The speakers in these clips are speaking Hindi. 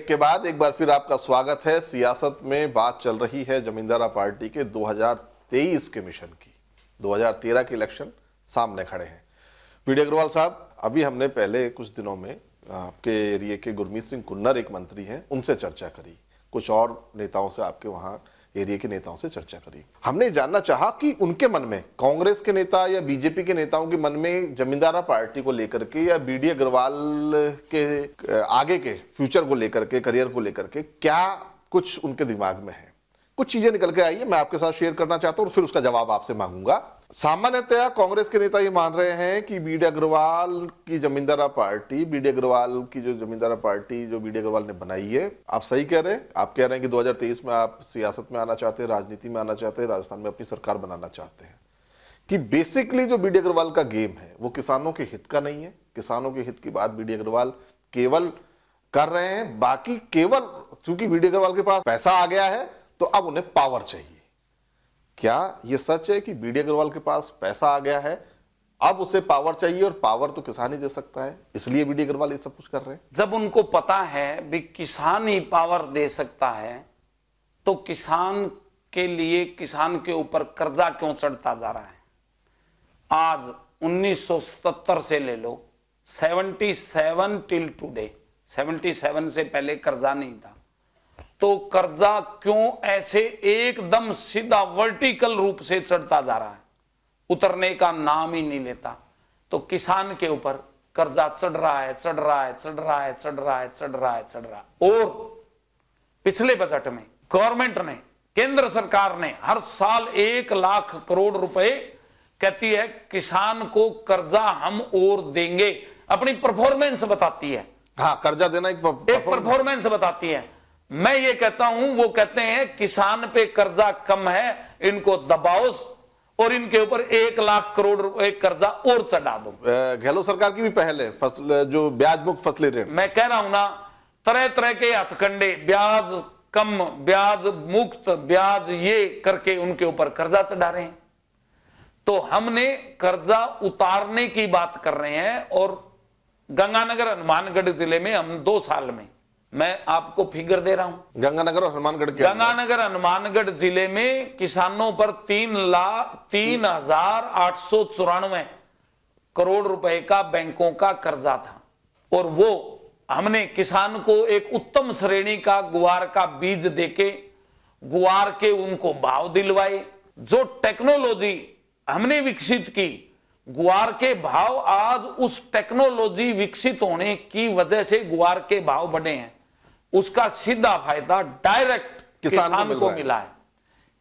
ब्रेक के बाद एक बार फिर आपका स्वागत है। सियासत में बात चल रही है जमींदारा पार्टी के 2023 के मिशन की। 2013 के इलेक्शन सामने खड़े हैं। बीडी अग्रवाल साहब, अभी हमने पहले कुछ दिनों में आपके एरिया के गुरमीत सिंह कुन्नर एक मंत्री हैं, उनसे चर्चा करी, कुछ और नेताओं से, आपके वहां एरिया के नेताओं से चर्चा करी। हमने जानना चाहा कि उनके मन में, कांग्रेस के नेता या बीजेपी के नेताओं के मन में जमींदारा पार्टी को लेकर के या बीडी अग्रवाल के आगे के फ्यूचर को लेकर के, करियर को लेकर के क्या कुछ उनके दिमाग में है। कुछ चीजें निकल के आई है, मैं आपके साथ शेयर करना चाहता हूं और फिर उसका जवाब आपसे मांगूंगा। सामान्यतया कांग्रेस के नेता ये मान रहे हैं कि बीडी अग्रवाल की जमींदारा पार्टी, बीडी अग्रवाल की जो जमींदारा पार्टी जो बीडी अग्रवाल ने बनाई है, आप सही कह रहे हैं। आप कह रहे हैं कि 2023 में आप सियासत में आना चाहते हैं, राजनीति में आना चाहते हैं, राजस्थान में अपनी सरकार बनाना चाहते हैं, कि बेसिकली जो बीडी अग्रवाल का गेम है वो किसानों के हित का नहीं है। किसानों के हित की बात बीडी अग्रवाल केवल कर रहे हैं, बाकी केवल चूंकि बीडी अग्रवाल के पास पैसा आ गया है तो अब उन्हें पावर चाहिए। क्या यह सच है कि बीडी अग्रवाल के पास पैसा आ गया है, अब उसे पावर चाहिए, और पावर तो किसान ही दे सकता है, इसलिए बीडी अग्रवाल ये सब कुछ कर रहे हैं? जब उनको पता है भी किसान ही पावर दे सकता है, तो किसान के लिए, किसान के ऊपर कर्जा क्यों चढ़ता जा रहा है? आज 1977 से ले लो, 77 टिल टुडे, 77 से पहले कर्जा नहीं था, तो कर्जा क्यों ऐसे एकदम सीधा वर्टिकल रूप से चढ़ता जा रहा है, उतरने का नाम ही नहीं लेता? तो किसान के ऊपर कर्जा चढ़ रहा है, चढ़ रहा है, चढ़ रहा है, चढ़ रहा है, चढ़ रहा है, चढ़ रहा है। और पिछले बजट में गवर्नमेंट ने, केंद्र सरकार ने हर साल 1 लाख करोड़ रुपए कहती है किसान को कर्जा हम और देंगे, अपनी परफॉर्मेंस बताती है। हाँ, कर्जा देना एक परफॉर्मेंस बताती है। मैं ये कहता हूं, वो कहते हैं किसान पे कर्जा कम है, इनको दबाओ और इनके ऊपर 1 लाख करोड़ रुपए कर्जा और चढ़ा दो। गहलोत सरकार की भी पहल है, फसल जो ब्याज मुक्त फसली ऋण। मैं कह रहा हूं ना, तरह तरह के हथकंडे, ब्याज कम, ब्याज मुक्त, ब्याज ये करके उनके ऊपर कर्जा चढ़ा रहे हैं। तो हमने कर्जा उतारने की बात कर रहे हैं। और गंगानगर हनुमानगढ़ जिले में हम 2 साल में, मैं आपको फिगर दे रहा हूं, गंगानगर और हनुमानगढ़ के, गंगानगर हनुमानगढ़ जिले में किसानों पर 3,0894 करोड़ रुपए का बैंकों का कर्जा था। और वो हमने किसान को एक उत्तम श्रेणी का गुआर का बीज देके गुआर के उनको भाव दिलवाए। जो टेक्नोलॉजी हमने विकसित की, गुआर के भाव आज उस टेक्नोलॉजी विकसित होने की वजह से गुआर के भाव बढ़े हैं, उसका सीधा फायदा डायरेक्ट किसान को मिला है।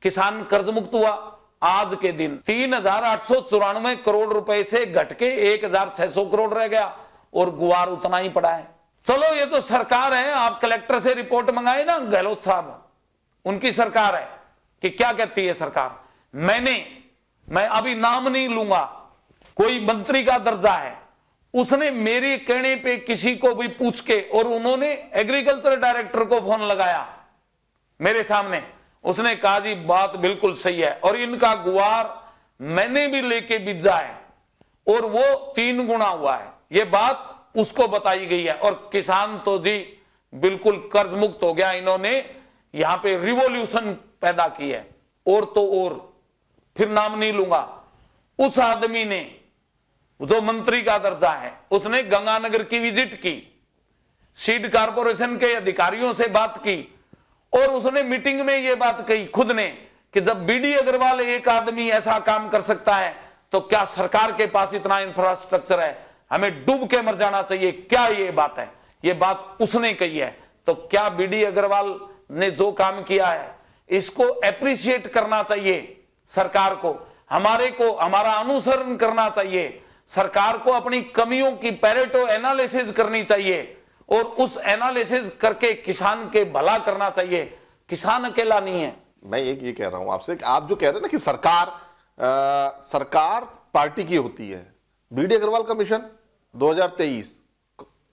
किसान कर्ज मुक्त हुआ। आज के दिन 3,894 करोड़ रुपए से घट के 1,600 करोड़ रह गया और गुआर उतना ही पड़ा है। चलो, ये तो सरकार है, आप कलेक्टर से रिपोर्ट मंगाए ना, गहलोत साहब, उनकी सरकार है कि क्या कहती है सरकार। मैं अभी नाम नहीं लूंगा, कोई मंत्री का दर्जा है, उसने मेरे कहने पे किसी को भी पूछ के, और उन्होंने एग्रीकल्चर डायरेक्टर को फोन लगाया मेरे सामने, उसने कहा जी बात बिल्कुल सही है, और इनका गुआर मैंने भी लेके बीजा है और वो 3 गुना हुआ है, ये बात उसको बताई गई है। और किसान तो जी बिल्कुल कर्ज मुक्त हो गया। इन्होंने यहां पे रिवॉल्यूशन पैदा की है। और तो और, फिर नाम नहीं लूंगा, उस आदमी ने, जो मंत्री का दर्जा है, उसने गंगानगर की विजिट की, सीड कारपोरेशन के अधिकारियों से बात की, और उसने मीटिंग में यह बात कही खुद ने कि जब बीडी अग्रवाल एक आदमी ऐसा काम कर सकता है तो क्या सरकार के पास इतना इंफ्रास्ट्रक्चर है, हमें डूब के मर जाना चाहिए, क्या ये बात है? ये बात उसने कही है। तो क्या बीडी अग्रवाल ने जो काम किया है इसको एप्रिशिएट करना चाहिए सरकार को, हमारा अनुसरण करना चाहिए, सरकार को अपनी कमियों की पेरेटो एनालिसिस करनी चाहिए और उस एनालिसिस करके किसान के भला करना चाहिए। किसान अकेला नहीं है। मैं ये कह रहा हूं आपसे, आप जो कह रहे हैं ना कि सरकार पार्टी की होती है, बीडी अग्रवाल का मिशन 2023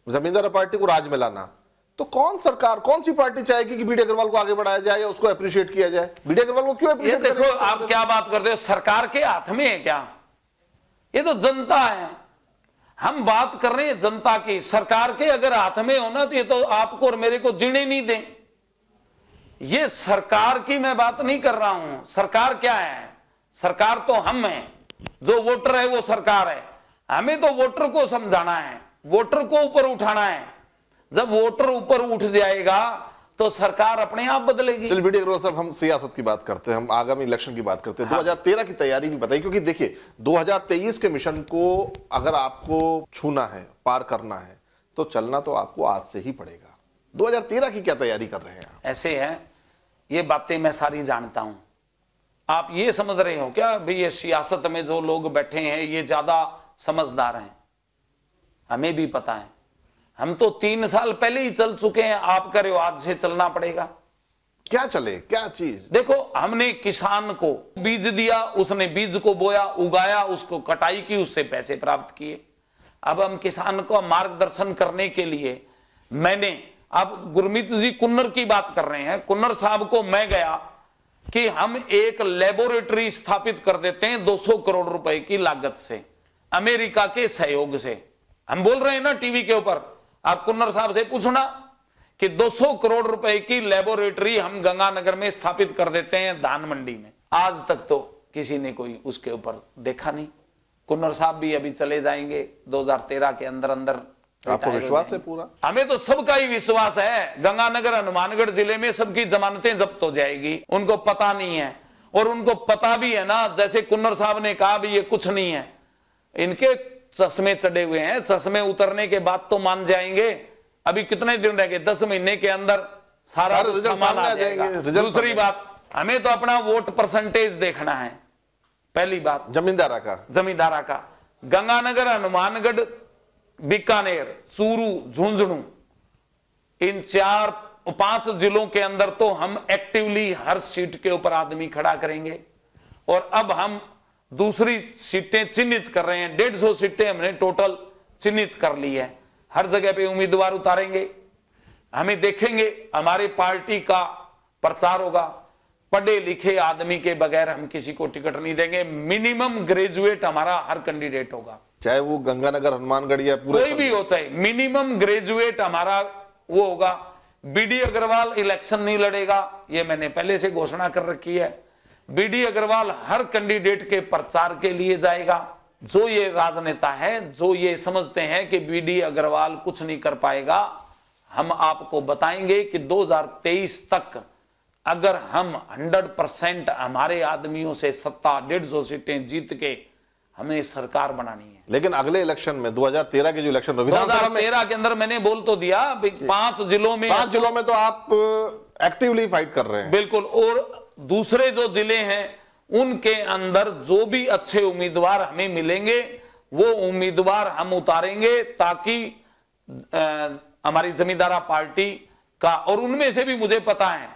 जमींदार पार्टी को राज में लाना, तो कौन सी पार्टी चाहेगी कि बीडी अग्रवाल को आगे बढ़ाया जाए या उसको अप्रिशिएट किया जाए? बीडी अग्रवाल को क्यों अप्रिशिएट? देखो, आप क्या बात करते हो, सरकार के हाथ में है क्या? ये तो जनता है। हम बात कर रहे हैं जनता की। सरकार के अगर हाथ में हो ना तो ये तो आपको और मेरे को जीने नहीं दें। ये सरकार की मैं बात नहीं कर रहा हूं। सरकार क्या है? सरकार तो हम हैं, जो वोटर है वो सरकार है। हमें तो वोटर को समझाना है, वोटर को ऊपर उठाना है। जब वोटर ऊपर उठ जाएगा तो सरकार अपने आप बदलेगी। चलिए बीडी अग्रवाल साहब, हम सियासत की बात करते हैं, हम आगामी इलेक्शन की बात करते हैं। 2013 की तैयारी भी बताइए, क्योंकि देखिए 2023 के मिशन को अगर आपको छूना है, पार करना है, तो चलना तो आपको आज से ही पड़ेगा। 2013 की क्या तैयारी कर रहे हैं? ऐसे है, ये बातें मैं सारी जानता हूं। आप ये समझ रहे हो क्या भाई ये सियासत में जो लोग बैठे हैं ये ज्यादा समझदार हैं? हमें भी पता है, हम तो 3 साल पहले ही चल चुके हैं। आप कह रहे हो आज से चलना पड़ेगा। क्या चले, क्या चीज? देखो, हमने किसान को बीज दिया, उसने बीज को बोया, उगाया, उसको कटाई की, उससे पैसे प्राप्त किए। अब हम किसान को मार्गदर्शन करने के लिए मैंने, अब गुरमीत जी कुन्नर की बात कर रहे हैं, कुन्नर साहब को मैं गया कि हम एक लेबोरेटरी स्थापित कर देते हैं 200 करोड़ रुपए की लागत से, अमेरिका के सहयोग से। हम बोल रहे हैं ना टीवी के ऊपर, आप कुन्नर साहब से पूछना कि 200 करोड़ रुपए की लेबोरेटरी हम गंगानगर में स्थापित कर देते हैं धान मंडी में। आज तक तो किसी ने कोई उसके ऊपर देखा नहीं। कुन्नर साहब भी अभी चले जाएंगे 2013 के अंदर अंदर। आपको विश्वास है पूरा? हमें तो सबका ही विश्वास है। गंगानगर हनुमानगढ़ जिले में सबकी जमानतें जब्त हो जाएगी। उनको पता नहीं है, और उनको पता भी है ना, जैसे कुन्नर साहब ने कहा भी ये कुछ नहीं है, इनके चश्मे चढ़े हुए हैं। चश्मे उतरने के बाद तो मान जाएंगे। अभी कितने दिन रह गए? 10 महीने के अंदर सारा रिजल्ट सामान आ जाएगा। दूसरी बात, हमें तो अपना वोट परसेंटेज देखना है। पहली बात जमींदारा का गंगानगर, हनुमानगढ़, बीकानेर, चूरू, झुंझुनू, इन 4-5 जिलों के अंदर तो हम एक्टिवली हर सीट के ऊपर आदमी खड़ा करेंगे। और अब हम दूसरी सीटें चिन्हित कर रहे हैं। 150 सीटें हमने टोटल चिन्हित कर ली है। हर जगह पे उम्मीदवार उतारेंगे। हमें देखेंगे, हमारी पार्टी का प्रचार होगा। पढ़े लिखे आदमी के बगैर हम किसी को टिकट नहीं देंगे। मिनिमम ग्रेजुएट हमारा हर कैंडिडेट होगा, चाहे वो गंगानगर, हनुमानगढ़ या पूरे कोई भी हो, चाहे मिनिमम ग्रेजुएट हमारा वो होगा। बीडी अग्रवाल इलेक्शन नहीं लड़ेगा, ये मैंने पहले से घोषणा कर रखी है। बीडी अग्रवाल हर कैंडिडेट के प्रचार के लिए जाएगा। जो ये राजनेता है, जो ये समझते हैं कि बीडी अग्रवाल कुछ नहीं कर पाएगा, हम आपको बताएंगे कि 2023 तक अगर हम 100% हमारे आदमियों से सत्ता 150 सीटें जीत के हमें सरकार बनानी है। लेकिन अगले इलेक्शन में 2013 के जो इलेक्शन 2013 के अंदर मैंने बोल तो दिया 5 जिलों में तो आप एक्टिवली फाइट कर रहे हैं। बिल्कुल। और दूसरे जो जिले हैं उनके अंदर जो भी अच्छे उम्मीदवार हमें मिलेंगे वो उम्मीदवार हम उतारेंगे, ताकि हमारी जमींदारा पार्टी का, और उनमें से भी मुझे पता है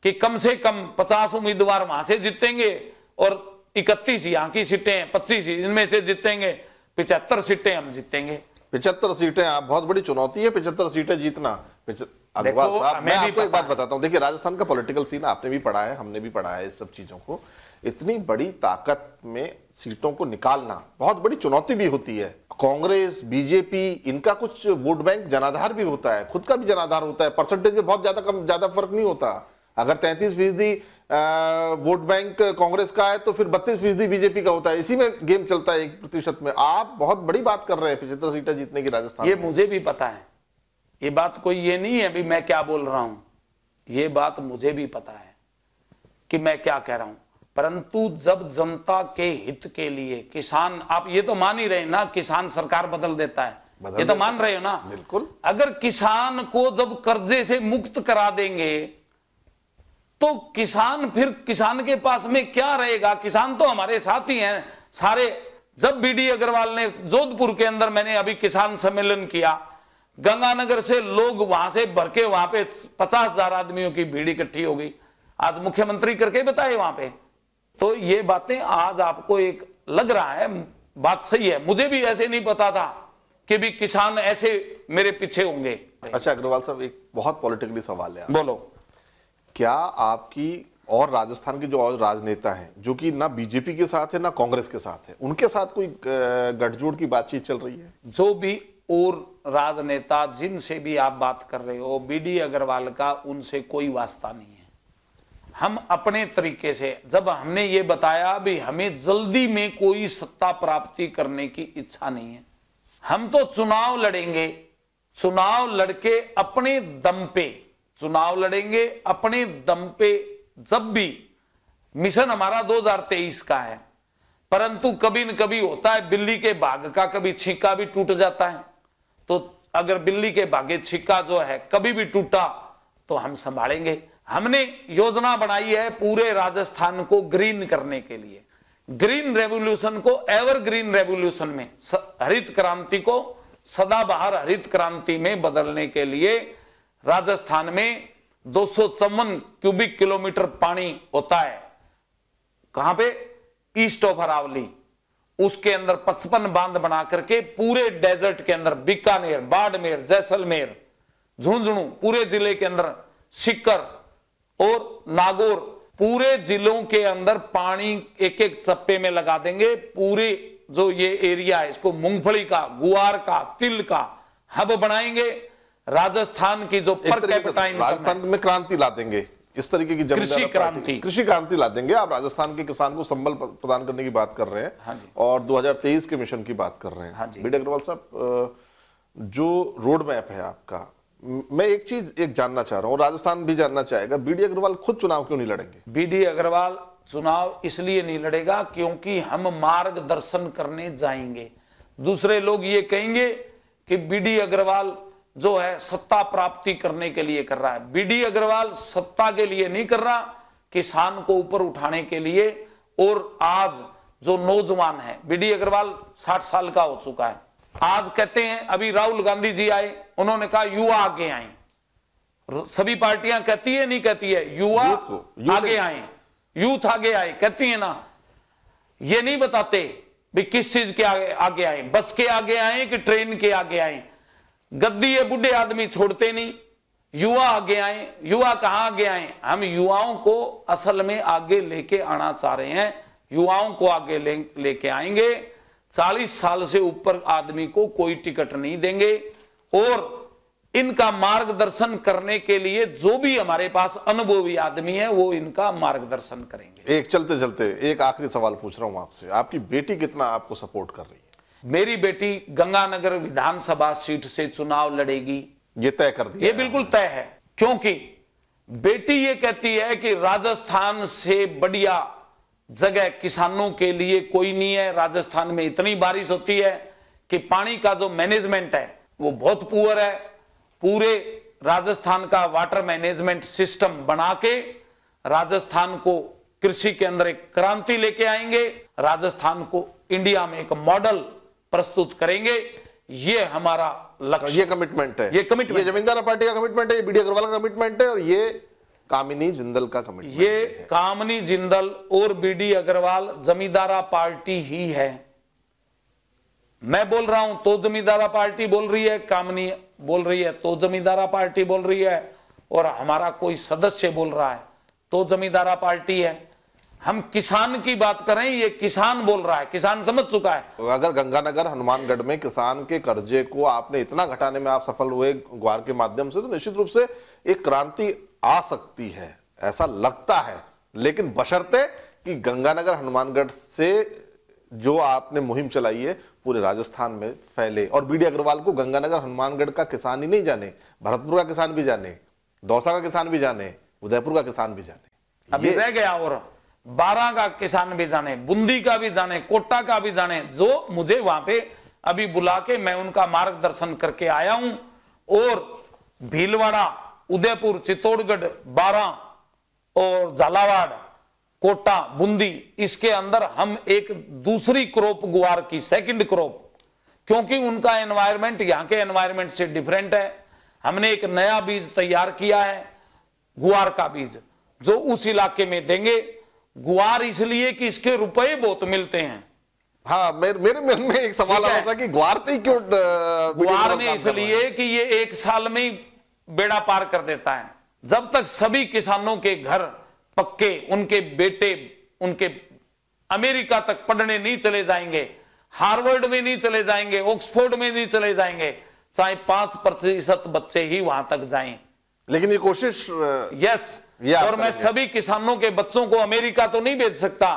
कि कम से कम 50 उम्मीदवार वहां से जीतेंगे और 31 यहाँ की सीटें हैं, 25 इनमें से जीतेंगे, 75 सीटें हम जीतेंगे। 75 सीटें, आप बहुत बड़ी चुनौती है 75 सीटें जीतना। अग्रवाल साहब, मैं आपको एक बात बताता हूं, देखिए राजस्थान का पॉलिटिकल सीन आपने भी पढ़ा है, हमने भी पढ़ा है इस सब चीजों को। इतनी बड़ी ताकत में सीटों को निकालना बहुत बड़ी चुनौती भी होती है। कांग्रेस, बीजेपी, इनका कुछ वोट बैंक जनाधार भी होता है, खुद का भी जनाधार होता है, परसेंटेज में बहुत ज्यादा फर्क नहीं होता। अगर 33% वोट बैंक कांग्रेस का है तो फिर 32% बीजेपी का होता है। इसी में गेम चलता है 1% में। आप बहुत बड़ी बात कर रहे हैं 75 सीटें जीतने की राजस्थान ये में। मुझे भी पता है, ये बात कोई ये नहीं है भी मैं क्या बोल रहा हूं, ये बात मुझे भी पता है कि मैं क्या कह रहा हूं। परंतु जब जनता के हित के लिए किसान, आप ये तो मान ही रहे ना, किसान सरकार बदल देता है, ये तो मान रहे हो ना? बिल्कुल। अगर किसान को जब कर्जे से मुक्त करा देंगे तो किसान, फिर किसान के पास में क्या रहेगा? किसान तो हमारे साथ ही हैं सारे। जब बीडी अग्रवाल ने जोधपुर के अंदर, मैंने अभी किसान सम्मेलन किया, गंगानगर से लोग वहां से भर के, वहां पे 50,000 आदमियों की भीड़ इकट्ठी हो गई। आज मुख्यमंत्री करके बताए वहां पे। तो ये बातें आज आपको एक लग रहा है, बात सही है। मुझे भी ऐसे नहीं पता था कि भी किसान ऐसे मेरे पीछे होंगे। अच्छा अग्रवाल साहब, एक बहुत पॉलिटिकली सवाल है, बोलो। क्या आपकी और राजस्थान के जो और राजनेता हैं जो कि ना बीजेपी के साथ है ना कांग्रेस के साथ है, उनके साथ कोई गठजोड़ की बातचीत चल रही है? जो भी और राजनेता जिनसे भी आप बात कर रहे हो, बीडी अग्रवाल का उनसे कोई वास्ता नहीं है। हम अपने तरीके से, जब हमने ये बताया भी हमें जल्दी में कोई सत्ता प्राप्ति करने की इच्छा नहीं है, हम तो चुनाव लड़ेंगे, चुनाव लड़के अपने दम पे चुनाव लड़ेंगे, अपने दम पे। जब भी मिशन हमारा 2023 का है, परंतु कभी न कभी होता है बिल्ली के भाग का कभी छिक्का भी टूट जाता है। तो अगर बिल्ली के भागे छिक्का जो है कभी भी टूटा तो हम संभालेंगे। हमने योजना बनाई है पूरे राजस्थान को ग्रीन करने के लिए, ग्रीन रेवोल्यूशन को एवरग्रीन रेवोल्यूशन में, हरित क्रांति को सदाबहार हरित क्रांति में बदलने के लिए। राजस्थान में 254 क्यूबिक किलोमीटर पानी होता है, कहां पे? East of Aravalli. उसके अंदर 55 बांध बना करके पूरे डेजर्ट के अंदर बीकानेर, बाड़मेर, जैसलमेर, झुंझुनू पूरे जिले के अंदर, सीकर और नागौर पूरे जिलों के अंदर पानी एक एक चप्पे में लगा देंगे। पूरे जो ये एरिया है इसको मूंगफली का, गुआर का, तिल का हब बनाएंगे। राजस्थान की जो पर कैपिटा इनकम, राजस्थान में क्रांति ला देंगे, इस तरीके की कृषि क्रांति ला देंगे। आप राजस्थान के किसान को संबल प्रदान करने की बात कर रहे हैं। हाँ जी। और 2023 के मिशन की बात कर रहे हैं। हाँ जी। बीडी अग्रवाल साहब, जो रोड मैप है आपका, मैं एक चीज जानना चाह रहा हूं, राजस्थान भी जानना चाहेगा, बीडी अग्रवाल खुद चुनाव क्यों नहीं लड़ेंगे? बीडी अग्रवाल चुनाव इसलिए नहीं लड़ेगा क्योंकि हम मार्गदर्शन करने जाएंगे। दूसरे लोग ये कहेंगे कि बीडी अग्रवाल जो है सत्ता प्राप्ति करने के लिए कर रहा है। बीडी अग्रवाल सत्ता के लिए नहीं कर रहा, किसान को ऊपर उठाने के लिए। और आज जो नौजवान है, बीडी अग्रवाल 60 साल का हो चुका है, आज कहते हैं, अभी राहुल गांधी जी आए, उन्होंने कहा युवा आगे आए। सभी पार्टियां कहती है, नहीं कहती है, युवा आगे आए, यूथ आगे आए, कहती है ना। ये नहीं बताते भी किस चीज के आगे आए, बस के आगे आए कि ट्रेन के आगे आए। गद्दी ये बुढ़े आदमी छोड़ते नहीं, युवा आगे आए। युवा कहां आगे आए? हम युवाओं को असल में आगे लेके आना चाह रहे हैं, युवाओं को आगे लेके आएंगे। 40 साल से ऊपर आदमी को कोई टिकट नहीं देंगे और इनका मार्गदर्शन करने के लिए जो भी हमारे पास अनुभवी आदमी है वो इनका मार्गदर्शन करेंगे। एक चलते चलते एक आखिरी सवाल पूछ रहा हूं आपसे, आपकी बेटी कितना आपको सपोर्ट कर रही है? मेरी बेटी गंगानगर विधानसभा सीट से चुनाव लड़ेगी, ये तय कर दिया? ये बिल्कुल तय है, क्योंकि बेटी ये कहती है कि राजस्थान से बढ़िया जगह किसानों के लिए कोई नहीं है। राजस्थान में इतनी बारिश होती है कि पानी का जो मैनेजमेंट है वो बहुत पुअर है। पूरे राजस्थान का वाटर मैनेजमेंट सिस्टम बना के राजस्थान को कृषि के अंदर एक क्रांति लेके आएंगे, राजस्थान को इंडिया में एक मॉडल प्रस्तुत करेंगे। ये हमारा लक्ष्य, ये कमिटमेंट है, ये कमिटमेंट, ये जमींदारा पार्टी का कमिटमेंट है, ये बीडी अग्रवाल का कमिटमेंट है और ये कामिनी जिंदल का कमिटमेंट। ये कामिनी जिंदल और बीडी अग्रवाल जमींदारा पार्टी ही है। मैं बोल रहा हूं तो जमींदारा पार्टी बोल रही है, कामिनी बोल रही है तो जमींदारा पार्टी बोल रही है, और हमारा कोई सदस्य बोल रहा है तो जमींदारा पार्टी है। हम किसान की बात करें, ये किसान बोल रहा है, किसान समझ चुका है। अगर गंगानगर हनुमानगढ़ में किसान के कर्जे को आपने इतना घटाने में आप सफल हुए ग्वार के माध्यम से, तो निश्चित रूप से एक क्रांति आ सकती है, ऐसा लगता है। लेकिन बशर्ते कि गंगानगर हनुमानगढ़ से जो आपने मुहिम चलाई है पूरे राजस्थान में फैले, और बीडी अग्रवाल को गंगानगर हनुमानगढ़ का किसान ही नहीं जाने, भरतपुर का किसान भी जाने, दौसा का किसान भी जाने, उदयपुर का किसान भी जाने, अभी रह गया, और 12 का किसान भी जाने, बूंदी का भी जाने, कोटा का भी जाने। जो मुझे वहां पे अभी बुला के मैं उनका मार्गदर्शन करके आया हूं। और भीलवाड़ा, उदयपुर, चित्तौड़गढ़, बारां और झालावाड़, कोटा, बूंदी, इसके अंदर हम एक दूसरी क्रॉप गुआर की, सेकंड क्रॉप, क्योंकि उनका एनवायरमेंट यहां के एनवायरमेंट से डिफरेंट है। हमने एक नया बीज तैयार किया है, गुआर का बीज, जो उस इलाके में देंगे। गुआर इसलिए कि इसके रुपए बहुत मिलते हैं। हाँ, मेरे मन में एक सवाल आ रहा था कि ग्वार पे क्यों? ग्वार में इसलिए कि ये 1 साल में ही बेड़ा पार कर देता है। जब तक सभी किसानों के घर पक्के, उनके बेटे उनके अमेरिका तक पढ़ने नहीं चले जाएंगे, हार्वर्ड में नहीं चले जाएंगे, ऑक्सफोर्ड में नहीं चले जाएंगे, चाहे 5% बच्चे ही वहां तक जाएं। लेकिन ये कोशिश यस, और मैं सभी किसानों के बच्चों को अमेरिका तो नहीं भेज सकता,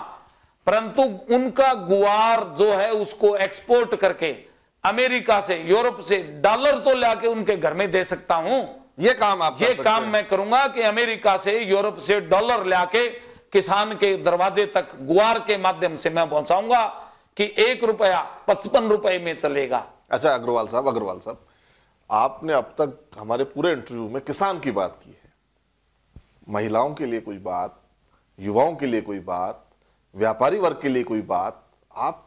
परंतु उनका गुआर जो है उसको एक्सपोर्ट करके अमेरिका से, यूरोप से डॉलर तो लाके उनके घर में दे सकता हूं। ये काम आप ये काम मैं करूंगा कि अमेरिका से, यूरोप से डॉलर लाके किसान के दरवाजे तक गुआर के माध्यम से मैं पहुंचाऊंगा कि 1 रुपया 55 रुपए में चलेगा। अच्छा अग्रवाल साहब, आपने अब तक हमारे पूरे इंटरव्यू में किसान की बात की है, महिलाओं के लिए कोई बात, युवाओं के लिए कोई बात, व्यापारी वर्ग के लिए कोई बात, आप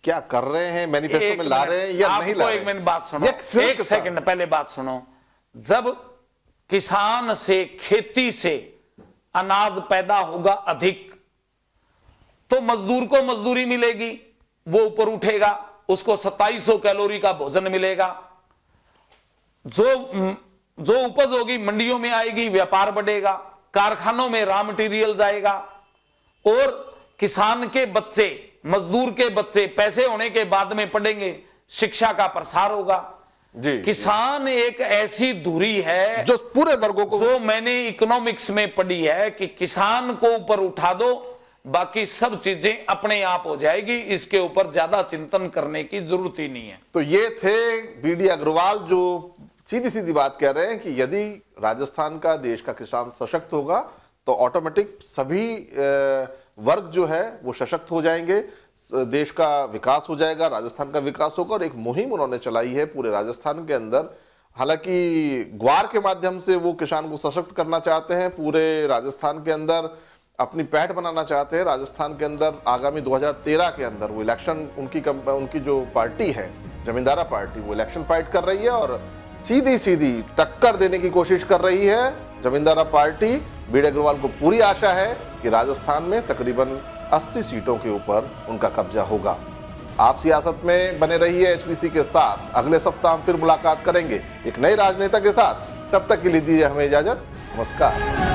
क्या कर रहे हैं, मैनिफेस्टो में ला रहे हैं या नहीं ला रहे हैं? एक मिनट बात सुनो, एक सेकंड पहले बात सुनो। जब किसान से, खेती से अनाज पैदा होगा अधिक, तो मजदूर को मजदूरी मिलेगी, वो ऊपर उठेगा, उसको 2700 कैलोरी का भोजन मिलेगा, जो उपज होगी मंडियों में आएगी, व्यापार बढ़ेगा, कारखानों में रॉ मटेरियल जाएगा, और किसान के बच्चे, मजदूर के बच्चे पैसे होने के बाद में पढ़ेंगे, शिक्षा का प्रसार होगा। जी, किसान एक ऐसी धुरी है जो पूरे वर्गों को, जो मैंने इकोनॉमिक्स में पढ़ी है कि किसान को ऊपर उठा दो, बाकी सब चीजें अपने आप हो जाएगी, इसके ऊपर ज्यादा चिंतन करने की जरूरत ही नहीं है। तो ये थे बीडी अग्रवाल जो सीधी सीधी बात कह रहे हैं कि यदि राजस्थान का, देश का किसान सशक्त होगा तो ऑटोमेटिक सभी वर्ग जो है वो सशक्त हो जाएंगे, देश का विकास हो जाएगा, राजस्थान का विकास होगा। और एक मुहिम उन्होंने चलाई है पूरे राजस्थान के अंदर, हालांकि ग्वार के माध्यम से वो किसान को सशक्त करना चाहते हैं, पूरे राजस्थान के अंदर अपनी पैठ बनाना चाहते हैं। राजस्थान के अंदर आगामी 2013 के अंदर वो इलेक्शन, उनकी जो पार्टी है जमींदारा पार्टी, वो इलेक्शन फाइट कर रही है और सीधी सीधी टक्कर देने की कोशिश कर रही है जमींदारा पार्टी। बीडी अग्रवाल को पूरी आशा है कि राजस्थान में तकरीबन 80 सीटों के ऊपर उनका कब्जा होगा। आप सियासत में बने रहिए एचपीसी के साथ। अगले सप्ताह हम फिर मुलाकात करेंगे एक नए राजनेता के साथ। तब तक के लिए दीजिए हमें इजाजत। नमस्कार।